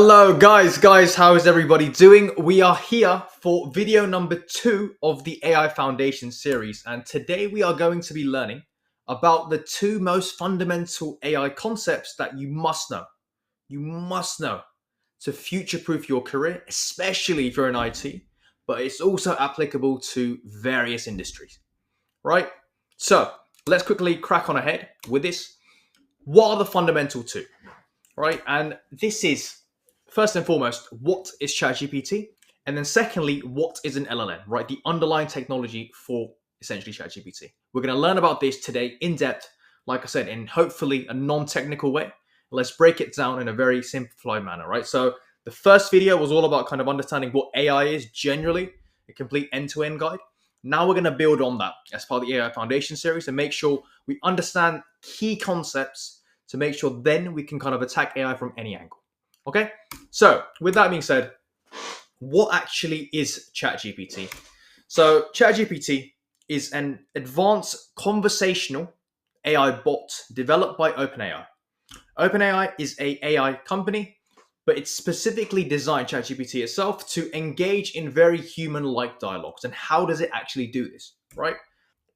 Hello guys, how is everybody doing? We are here for video number 2 of the AI Foundation series, and today we are going to be learning about the 2 most fundamental AI concepts that you must know. You must know to future-proof your career, especially if you're in IT, but it's also applicable to various industries, right? So let's quickly crack on ahead with this. What are the fundamental 2? Right? And this is, first and foremost, what is ChatGPT? And then secondly, what is an LLM, right? The underlying technology for essentially ChatGPT. We're going to learn about this today in depth, like I said, in hopefully a non-technical way. Let's break it down in a very simplified manner, right? So the first video was all about kind of understanding what AI is generally, a complete end-to-end guide. Now we're going to build on that as part of the AI Foundation series and make sure we understand key concepts to make sure then we can kind of attack AI from any angle. Okay? So with that being said, what actually is ChatGPT? So ChatGPT is an advanced conversational AI bot developed by OpenAI. OpenAI is an AI company, but it's specifically designed, ChatGPT itself, to engage in very human-like dialogues. And how does it actually do this, right?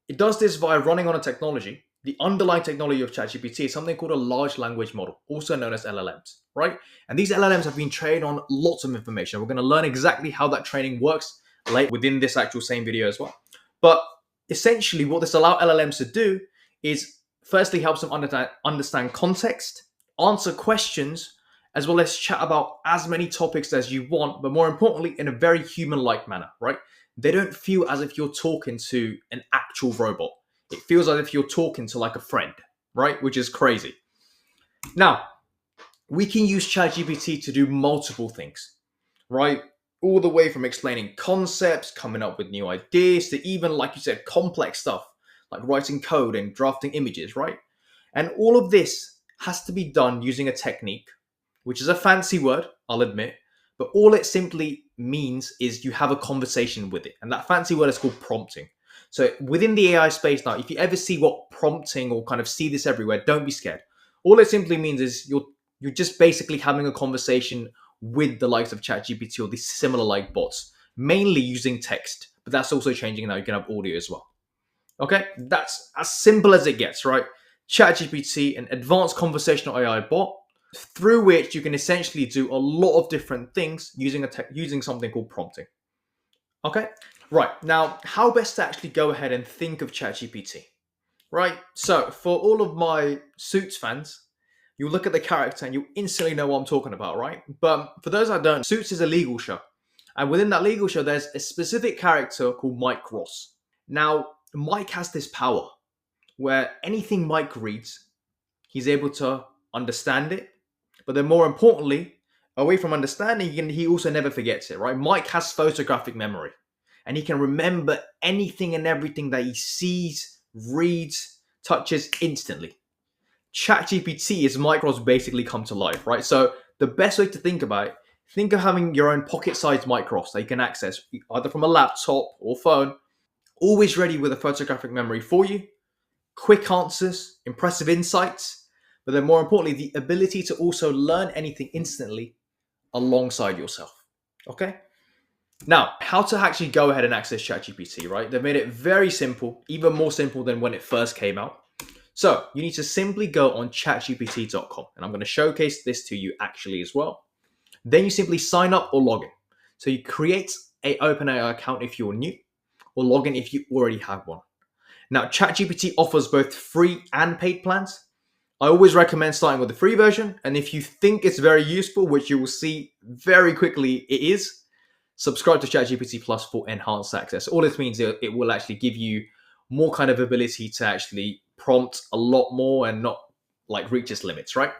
It does this via running on a technology. The underlying technology of ChatGPT is something called a large language model, also known as LLMs, right? And these LLMs have been trained on lots of information. We're going to learn exactly how that training works later within this actual same video as well. But essentially what this allows LLMs to do is firstly helps them understand context, answer questions, as well as chat about as many topics as you want, but more importantly, in a very human-like manner, right? They don't feel as if you're talking to an actual robot. It feels as if you're talking to like a friend, right? Which is crazy. Now, we can use ChatGPT to do multiple things, right? All the way from explaining concepts, coming up with new ideas, to even, like you said, complex stuff, like writing code and drafting images, right? And all of this has to be done using a technique, which is a fancy word, I'll admit, but all it simply means is you have a conversation with it. And that fancy word is called prompting. So within the AI space now, if you ever see what prompting or kind of see this everywhere, don't be scared. All it simply means is you're just basically having a conversation with the likes of ChatGPT or these similar like bots, mainly using text, but that's also changing now. You can have audio as well. Okay, that's as simple as it gets, right? ChatGPT, an advanced conversational AI bot, through which you can essentially do a lot of different things using something called prompting. Okay, right. Now, how best to actually go ahead and think of ChatGPT, right? So, for all of my Suits fans, you look at the character and you instantly know what I'm talking about, right? But for those that don't, Suits is a legal show. And within that legal show, there's a specific character called Mike Ross. Now, Mike has this power where anything Mike reads, he's able to understand it. But then more importantly, away from understanding, he also never forgets it, right? Mike has photographic memory and he can remember anything and everything that he sees, reads, touches instantly. ChatGPT is Mike Ross basically come to life, right? So the best way to think about it, think of having your own pocket-sized Mike Ross that you can access either from a laptop or phone, always ready with a photographic memory for you, quick answers, impressive insights, but then more importantly, the ability to also learn anything instantly alongside yourself. Okay? Now, how to actually go ahead and access ChatGPT, right? They've made it very simple, even more simple than when it first came out. So you need to simply go on chatgpt.com, and I'm going to showcase this to you actually as well. Then you simply sign up or log in. So you create an OpenAI account if you're new, or log in if you already have one. Now, ChatGPT offers both free and paid plans. I always recommend starting with the free version, and if you think it's very useful, which you will see very quickly it is, subscribe to ChatGPT Plus for enhanced access. All this means it will actually give you more kind of ability to actually prompt a lot more and not like reach its limits, right?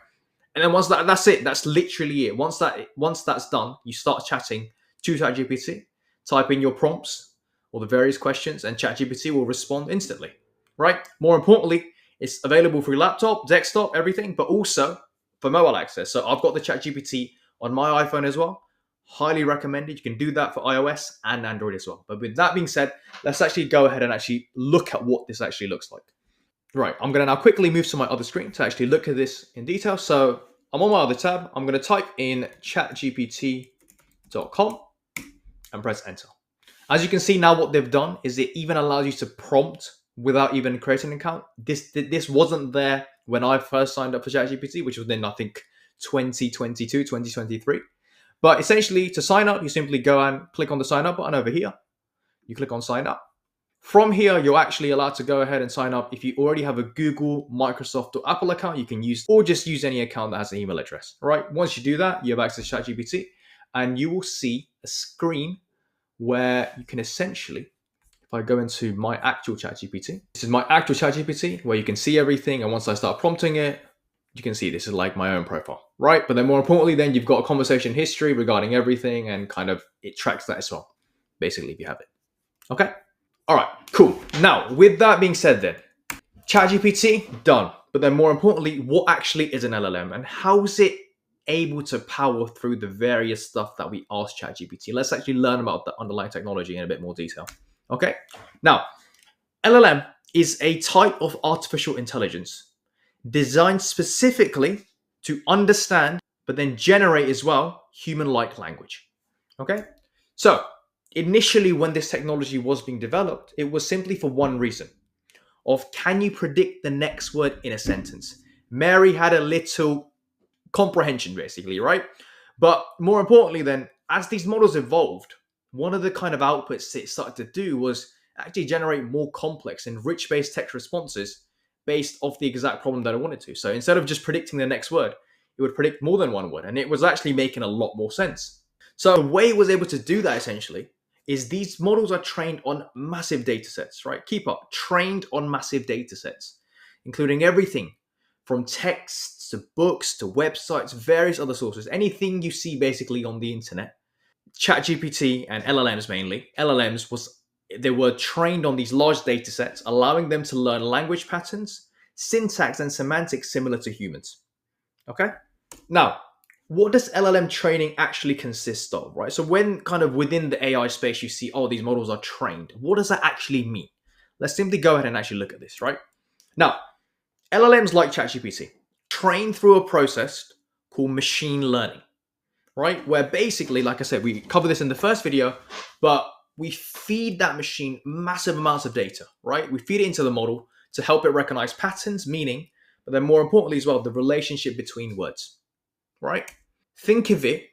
And then once that's it. That's literally it. Once that's done, you start chatting to ChatGPT, type in your prompts or the various questions, and ChatGPT will respond instantly, right? More importantly, it's available for your laptop, desktop, everything, but also for mobile access. So I've got the ChatGPT on my iPhone as well. Highly recommended. You can do that for iOS and Android as well. But with that being said, let's actually go ahead and actually look at what this actually looks like. Right, I'm going to now quickly move to my other screen to actually look at this in detail. So I'm on my other tab. I'm going to type in chatgpt.com and press enter. As you can see now, what they've done is it even allows you to prompt without even creating an account. This wasn't there when I first signed up for ChatGPT, which was in, I think, 2022, 2023. But essentially, to sign up, you simply go and click on the sign up button over here. You click on sign up. From here, you're actually allowed to go ahead and sign up. If you already have a Google, Microsoft, or Apple account, you can use, or just use any account that has an email address, right? Once you do that, you have access to ChatGPT, and you will see a screen where you can essentially, if I go into my actual ChatGPT, this is my actual ChatGPT where you can see everything. And once I start prompting it, you can see this is like my own profile, right? But then more importantly, then you've got a conversation history regarding everything, and kind of it tracks that as well, basically, if you have it. Okay. All right, cool. Now, with that being said then, ChatGPT, done. But then more importantly, what actually is an LLM and how is it able to power through the various stuff that we ask ChatGPT? Let's actually learn about the underlying technology in a bit more detail. Okay, now, LLM is a type of artificial intelligence designed specifically to understand, but then generate as well, human-like language. Okay, so initially when this technology was being developed, it was simply for one reason of, can you predict the next word in a sentence? Mary had a little comprehension, basically, right? But more importantly then, as these models evolved, one of the kind of outputs it started to do was actually generate more complex and rich-based text responses based off the exact problem that I wanted to. So instead of just predicting the next word, it would predict more than one word, and it was actually making a lot more sense. So the way it was able to do that essentially is these models are trained on massive data sets, right? Keep up, trained on massive data sets, including everything from texts to books to websites, various other sources, anything you see basically on the internet. ChatGPT and LLMs mainly, they were trained on these large data sets, allowing them to learn language patterns, syntax, and semantics similar to humans. Okay? Now, what does LLM training actually consist of, right? So when kind of within the AI space, you see, oh, these models are trained. What does that actually mean? Let's simply go ahead and actually look at this, right? Now, LLMs like ChatGPT train through a process called machine learning, right? Where basically, like I said, we covered this in the first video, but we feed that machine massive amounts of data, right? We feed it into the model to help it recognize patterns, meaning, but then more importantly as well, the relationship between words, right? Think of it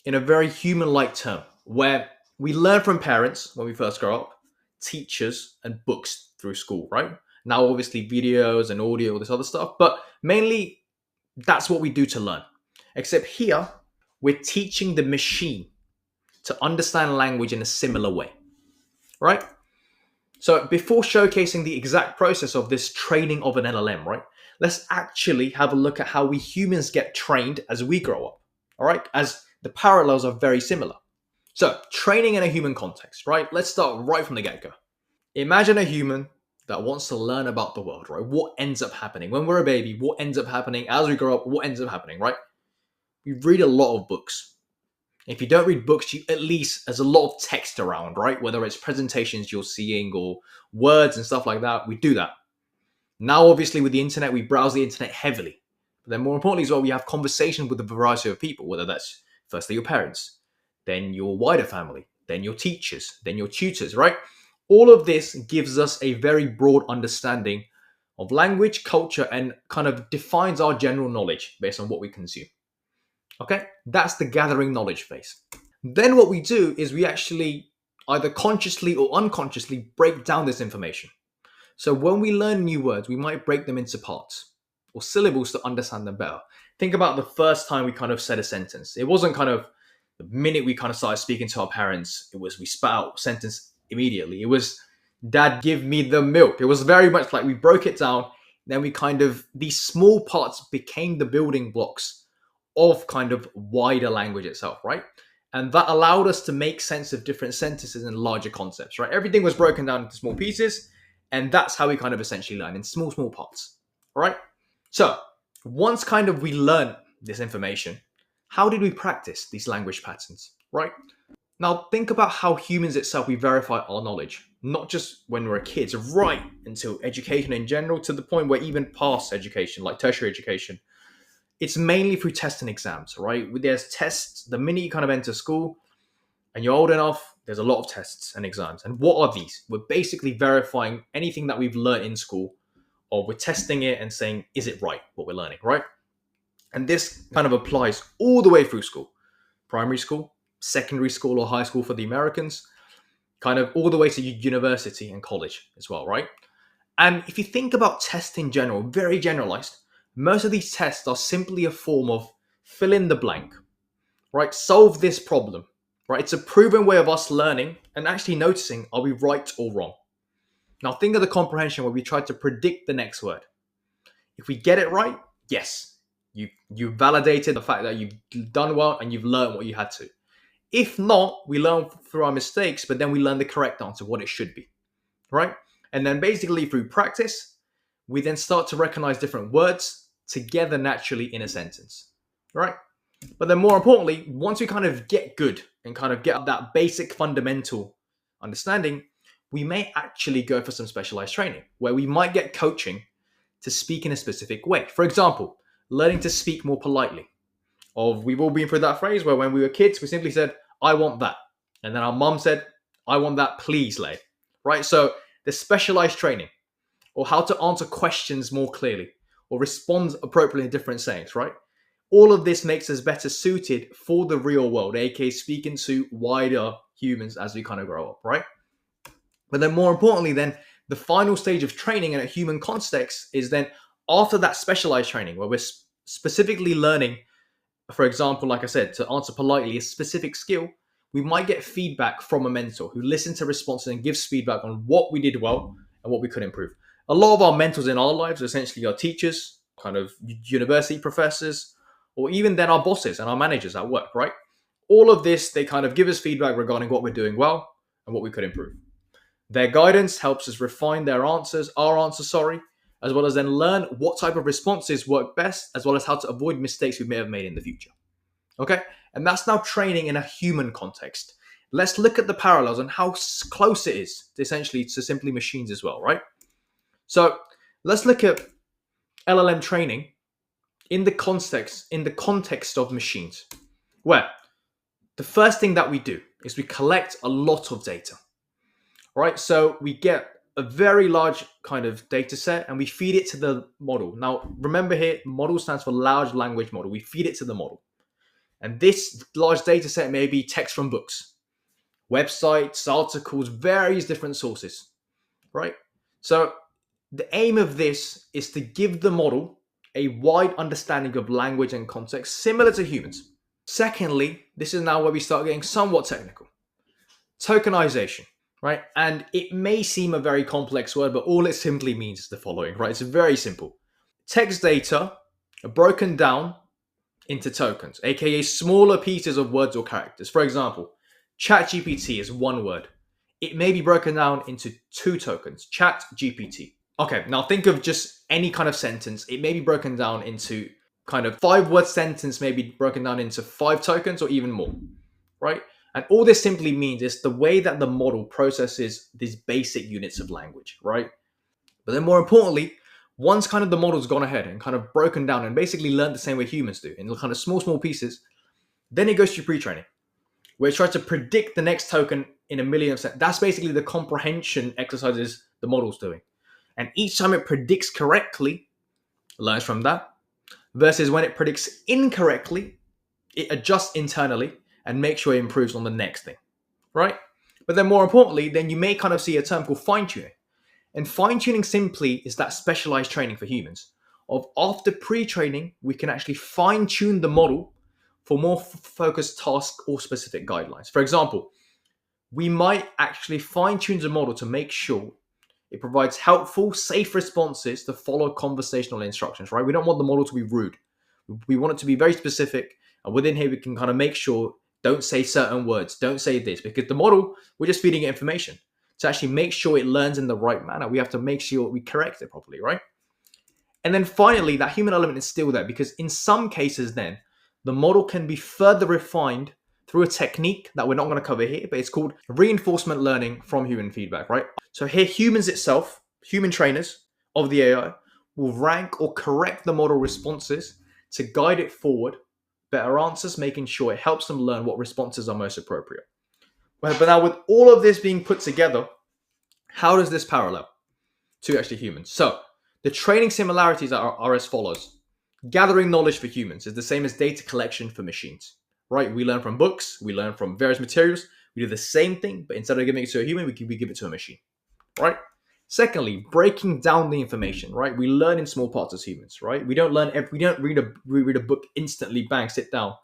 in a very human-like term, where we learn from parents when we first grow up, teachers, and books through school, right? Now, obviously, videos and audio, all this other stuff, but mainly that's what we do to learn. Except here, we're teaching the machine to understand language in a similar way, right? So before showcasing the exact process of this training of an LLM, right, let's actually have a look at how we humans get trained as we grow up, all right? As the parallels are very similar. So training in a human context, right? Let's start right from the get-go. Imagine a human that wants to learn about the world, right? What ends up happening? When we're a baby, what ends up happening? As we grow up, what ends up happening, right? We read a lot of books. If you don't read books, you at least, there's a lot of text around, right? Whether it's presentations you're seeing or words and stuff like that, we do that. Now, obviously, with the internet, we browse the internet heavily. But then more importantly as well, we have conversations with a variety of people, whether that's firstly your parents, then your wider family, then your teachers, then your tutors, right? All of this gives us a very broad understanding of language, culture, and kind of defines our general knowledge based on what we consume. Okay, that's the gathering knowledge phase. Then what we do is we actually either consciously or unconsciously break down this information. So when we learn new words, we might break them into parts or syllables to understand them better. Think about the first time we kind of said a sentence. It wasn't kind of the minute we kind of started speaking to our parents, it was we spat out a sentence immediately. It was, Dad, give me the milk. It was very much like we broke it down. Then we kind of, these small parts became the building blocks of kind of wider language itself, right? And that allowed us to make sense of different sentences and larger concepts, right? Everything was broken down into small pieces, and that's how we kind of essentially learn in small parts, all right? So once kind of we learn this information, how did we practice these language patterns, right? Now think about how humans itself, we verify our knowledge, not just when we're kids, right until education in general, to the point where even past education, like tertiary education, It's mainly through tests and exams, right? There's tests the minute you kind of enter school and you're old enough, there's a lot of tests and exams. And what are these? We're basically verifying anything that we've learned in school, or we're testing it and saying, is it right, what we're learning, right? And this kind of applies all the way through school, primary school, secondary school, or high school for the Americans, kind of all the way to university and college as well, right? And if you think about tests in general, very generalized, most of these tests are simply a form of fill in the blank, right? Solve this problem, right? It's a proven way of us learning and actually noticing, are we right or wrong? Now think of the comprehension where we try to predict the next word. If we get it right, yes, you validated the fact that you've done well and you've learned what you had to. If not, we learn through our mistakes, but then we learn the correct answer, what it should be, right? And then basically through practice, we then start to recognize different words together naturally in a sentence, right? But then more importantly, once we kind of get good and kind of get that basic fundamental understanding, we may actually go for some specialized training where we might get coaching to speak in a specific way. For example, learning to speak more politely. Or we've all been through that phrase where when we were kids, we simply said, I want that. And then our mum said, I want that, please, Lay. Right? So the specialized training, or how to answer questions more clearly, or respond appropriately in different sayings, right? All of this makes us better suited for the real world, aka speaking to wider humans as we kind of grow up, right? But then more importantly, then the final stage of training in a human context is then after that specialized training where we're specifically learning, for example, like I said, to answer politely a specific skill, we might get feedback from a mentor who listens to responses and gives feedback on what we did well and what we could improve. A lot of our mentors in our lives are essentially our teachers, kind of university professors, or even then our bosses and our managers at work, right? All of this, they kind of give us feedback regarding what we're doing well and what we could improve. Their guidance helps us refine our answers, as well as then learn what type of responses work best, as well as how to avoid mistakes we may have made in the future. Okay? And that's now training in a human context. Let's look at the parallels and how close it is essentially to simply machines as well, right? So let's look at LLM training in the context of machines, where the first thing that we do is we collect a lot of data. Right, so we get a very large kind of data set and we feed it to the model. Now, remember here, model stands for large language model. We feed it to the model. And this large data set may be text from books, websites, articles, various different sources, right? So the aim of this is to give the model a wide understanding of language and context, similar to humans. Secondly, this is now where we start getting somewhat technical. Tokenization. Right? And it may seem a very complex word, but all it simply means is the following, right? It's very simple. Text data are broken down into tokens, aka smaller pieces of words or characters. For example, ChatGPT is one word. It may be broken down into 2 tokens, ChatGPT. Okay, now think of just any kind of sentence. It may be broken down into kind of 5-word sentence, may be broken down into 5 tokens or even more, right? And all this simply means is the way that the model processes these basic units of language, right? But then more importantly, once kind of the model's gone ahead and kind of broken down and basically learned the same way humans do in kind of small pieces, then it goes to pre-training, where it tries to predict the next token in a million of seconds. That's basically the comprehension exercises the model's doing. And each time it predicts correctly, it learns from that, versus when it predicts incorrectly, it adjusts internally and make sure it improves on the next thing, right? But then more importantly, then you may kind of see a term called fine-tuning. And fine-tuning simply is that specialized training for humans. Of after pre-training, we can actually fine-tune the model for more focused tasks or specific guidelines. For example, we might actually fine-tune the model to make sure it provides helpful, safe responses to follow conversational instructions, right? We don't want the model to be rude. We want it to be very specific. And within here, we can kind of make sure don't say certain words, don't say this, because the model, we're just feeding it information. To actually make sure it learns in the right manner, we have to make sure we correct it properly, right? And then finally, that human element is still there because in some cases then, the model can be further refined through a technique that we're not going to cover here, but it's called reinforcement learning from human feedback, right? So here, humans itself, human trainers of the AI, will rank or correct the model responses to guide it forward, better answers, making sure it helps them learn what responses are most appropriate. But now, with all of this being put together, how does this parallel to actually humans? So, the training similarities are as follows. Gathering knowledge for humans is the same as data collection for machines, right? We learn from books, we learn from various materials, we do the same thing, but instead of giving it to a human, we give it to a machine, right? Secondly, breaking down the information, right? We learn in small parts as humans, right? We don't read a book instantly, bang, sit down,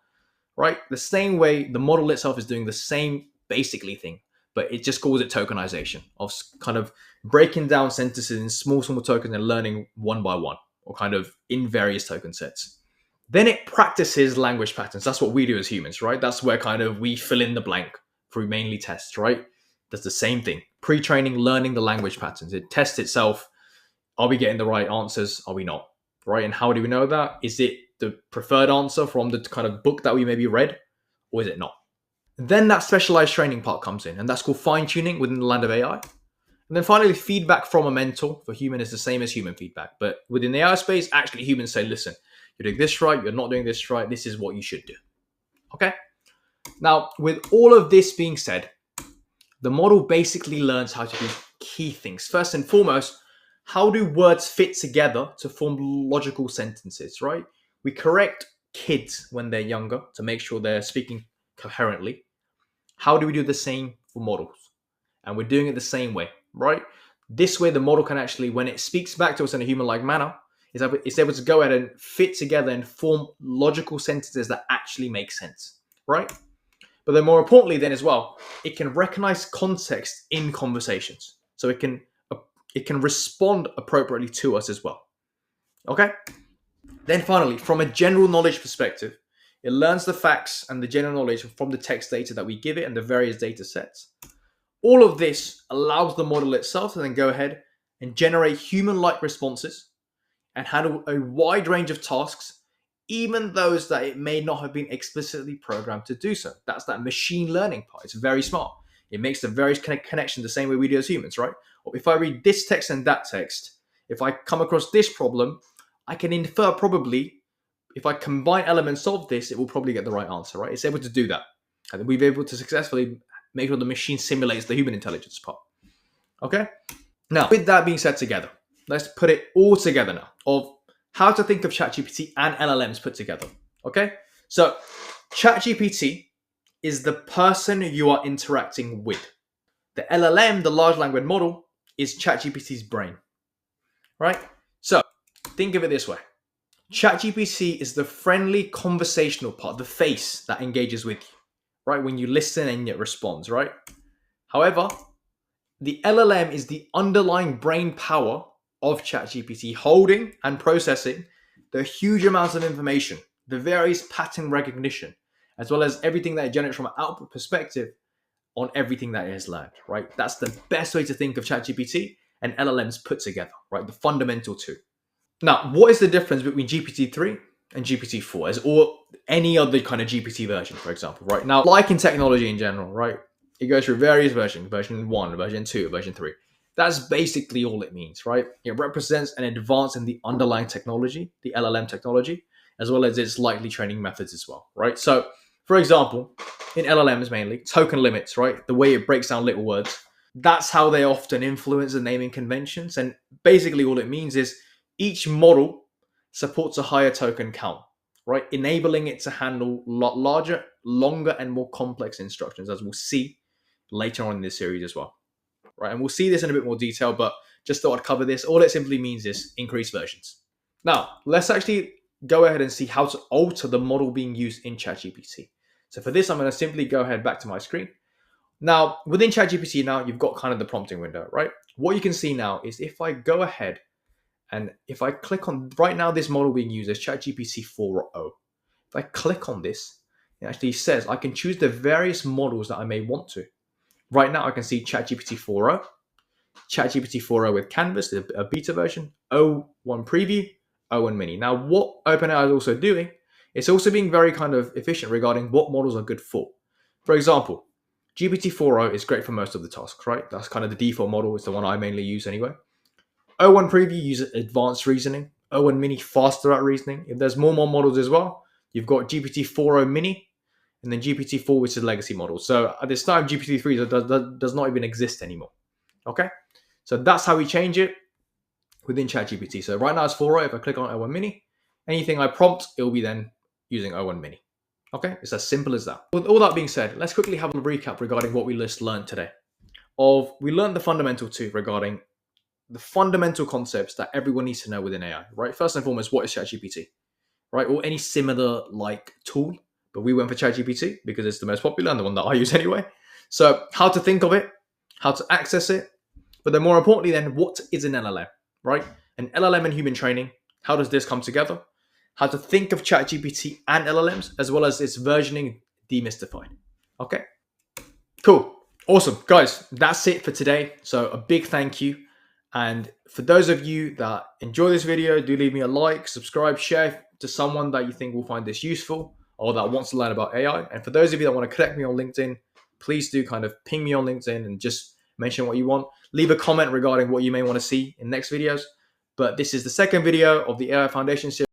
right? The same way the model itself is doing the same basically thing, but it just calls it tokenization of kind of breaking down sentences in small tokens and learning one by one or kind of in various token sets. Then it practices language patterns. That's what we do as humans, right? That's where kind of we fill in the blank through mainly tests, right? Does the same thing. Pre-training, learning the language patterns. It tests itself. Are we getting the right answers? Are we not? Right? And how do we know that? Is it the preferred answer from the kind of book that we maybe read, or is it not? Then that specialized training part comes in, and that's called fine-tuning within the land of AI. And then finally, feedback from a mentor for human is the same as human feedback. But within the AI space, actually humans say, listen, you're doing this right, you're not doing this right, this is what you should do. Okay? Now, with all of this being said, the model basically learns how to do key things. First and foremost, how do words fit together to form logical sentences, right? We correct kids when they're younger to make sure they're speaking coherently. How do we do the same for models? And we're doing it the same way, right? This way, the model can actually, when it speaks back to us in a human-like manner, it's able to go ahead and fit together and form logical sentences that actually make sense, right? But then more importantly then as well, it can recognize context in conversations. So it can respond appropriately to us as well. Okay? Then finally, from a general knowledge perspective, it learns the facts and the general knowledge from the text data that we give it and the various data sets. All of this allows the model itself to then go ahead and generate human-like responses and handle a wide range of tasks, even those that it may not have been explicitly programmed to do so. That's that machine learning part. It's very smart. It makes the various connections the same way we do as humans, right? Or if I read this text and that text, if I come across this problem, I can infer probably, if I combine elements of this, it will probably get the right answer, right? It's able to do that. And we've been able to successfully make sure the machine simulates the human intelligence part. Okay? Now, with that being said together, let's put it all together now of how to think of ChatGPT and LLMs put together. Okay? So, ChatGPT is the person you are interacting with. The LLM, the large language model, is ChatGPT's brain. Right? So, think of it this way. ChatGPT is the friendly conversational part, the face that engages with you, right? When you listen and it responds, right? However, the LLM is the underlying brain power of ChatGPT, holding and processing the huge amounts of information, the various pattern recognition, as well as everything that it generates from an output perspective on everything that it has learned, right? That's the best way to think of ChatGPT and LLMs put together, right? The fundamental two. Now, what is the difference between GPT-3 and GPT-4 or any other kind of GPT version, for example, right? Now, like in technology in general, right? It goes through various versions, version 1, version 2, version 3. That's basically all it means, right? It represents an advance in the underlying technology, the LLM technology, as well as its likely training methods as well, right? So, for example, in LLMs mainly, token limits, right? The way it breaks down little words, that's how they often influence the naming conventions. And basically all it means is each model supports a higher token count, right? Enabling it to handle larger, longer, and more complex instructions, as we'll see later on in this series as well, right? And we'll see this in a bit more detail, but just thought I'd cover this. All it simply means is increased versions. Now, let's actually go ahead and see how to alter the model being used in ChatGPT. So for this, I'm going to simply go ahead back to my screen. Now, within ChatGPT now, you've got kind of the prompting window, right? What you can see now is if I go ahead and if I click on, right now this model being used is ChatGPT 4.0. If I click on this, it actually says I can choose the various models that I may want to. Right now I can see ChatGPT 4.0, ChatGPT 4.0 with Canvas, a beta version, O1 Preview, O1 Mini. Now what OpenAI is also doing, it's also being very kind of efficient regarding what models are good for. For example, GPT 4.0 is great for most of the tasks, right? That's kind of the default model. It's the one I mainly use anyway. O1 Preview uses advanced reasoning. O1 Mini faster at reasoning. If there's more models as well, you've got GPT-4o Mini, and then GPT-4, which is legacy model. So at this time, GPT-3 does not even exist anymore. Okay, so that's how we change it within ChatGPT. So right now it's 4o. If I click on O1 Mini, anything I prompt, it will be then using O1 Mini. Okay, it's as simple as that. With all that being said, let's quickly have a recap regarding what we just learned today. We learned the fundamental two regarding the fundamental concepts that everyone needs to know within AI, right? First and foremost, what is ChatGPT, right? Or any similar like tool, but we went for ChatGPT because it's the most popular and the one that I use anyway. So how to think of it, how to access it, but then more importantly then, what is an LLM, right? An LLM and human training, how does this come together? How to think of ChatGPT and LLMs, as well as its versioning demystified. Okay, cool. Awesome. Guys, that's it for today. So a big thank you. And for those of you that enjoy this video, do leave me a like, subscribe, share to someone that you think will find this useful or that wants to learn about AI. And for those of you that want to connect me on LinkedIn, please do kind of ping me on LinkedIn and just mention what you want. Leave a comment regarding what you may want to see in next videos. But this is the second video of the AI Foundation series.